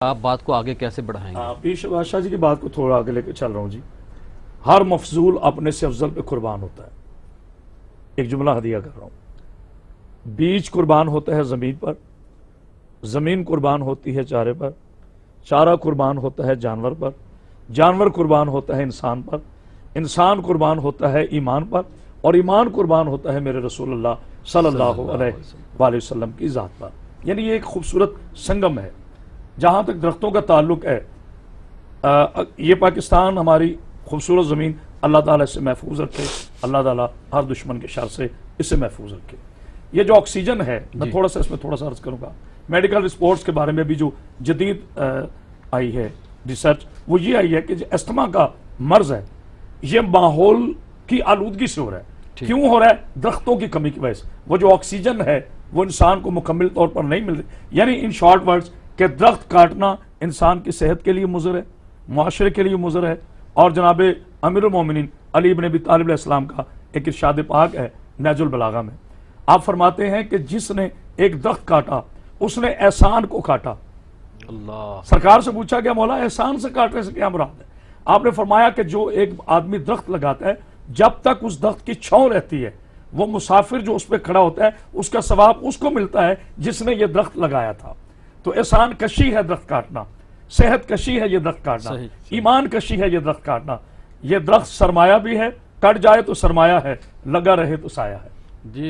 آپ بات کو آگے کیسے بڑھائیں گے؟ پیر بادشاہ جی کی بات کو تھوڑا آگے لے کے چل رہا ہوں جی. ہر مفضول اپنے سے افضل پہ قربان ہوتا ہے. ایک جملہ ہدیہ کر رہا ہوں. بیج قربان ہوتا ہے زمین پر، زمین قربان ہوتی ہے چارے پر، چارہ قربان ہوتا ہے جانور پر، جانور قربان ہوتا ہے انسان پر، انسان قربان ہوتا ہے ایمان پر، اور ایمان قربان ہوتا ہے میرے رسول اللہ صلی اللہ علیہ وآلہ وسلم کی ذات پر. یعنی یہ ایک خوبصورت سنگم ہے. جہاں تک درختوں کا تعلق ہے، یہ پاکستان ہماری خوبصورت زمین اللہ تعالیٰ اس سے محفوظ رکھے. اللہ تعالیٰ ہر دشمن کے شر سے اس سے محفوظ رکھے. یہ جو آکسیجن ہے، میں تھوڑا سا اس میں تھوڑا سا عرض کروں گا. میڈیکل رپورٹس کے بارے میں بھی جو جدید آئی ہے ریسرچ، وہ یہ آئی ہے کہ جو استھما کا مرض ہے یہ ماحول کی آلودگی سے ہو رہا ہے. کیوں ہو رہا ہے؟ درختوں کی کمی کی وجہ سے. وہ جو آکسیجن ہے وہ انسان کو مکمل طور پر نہیں مل رہی. یعنی ان شارٹ ورڈز کہ درخت کاٹنا انسان کی صحت کے لیے مضر ہے، معاشرے کے لیے مضر ہے. اور جناب امیر المومنین علی بن ابی طالب علیہ السلام کا ایک ارشاد پاک ہے نہج البلاغہ میں. آپ فرماتے ہیں کہ جس نے ایک درخت کاٹا اس نے احسان کو کاٹا. اللہ. سرکار سے پوچھا گیا مولا احسان سے کاٹنے سے کیا مراد ہے؟ آپ نے فرمایا کہ جو ایک آدمی درخت لگاتا ہے جب تک اس درخت کی چھاؤں رہتی ہے، وہ مسافر جو اس پہ کھڑا ہوتا ہے اس کا ثواب اس کو ملتا ہے جس نے یہ درخت لگایا تھا. تو احسان کشی ہے درخت کاٹنا، صحت کشی ہے یہ درخت کاٹنا، ایمان کشی ہے یہ درخت کاٹنا. یہ درخت سرمایہ بھی ہے، کٹ جائے تو سرمایہ ہے، لگا رہے تو سایہ ہے. جی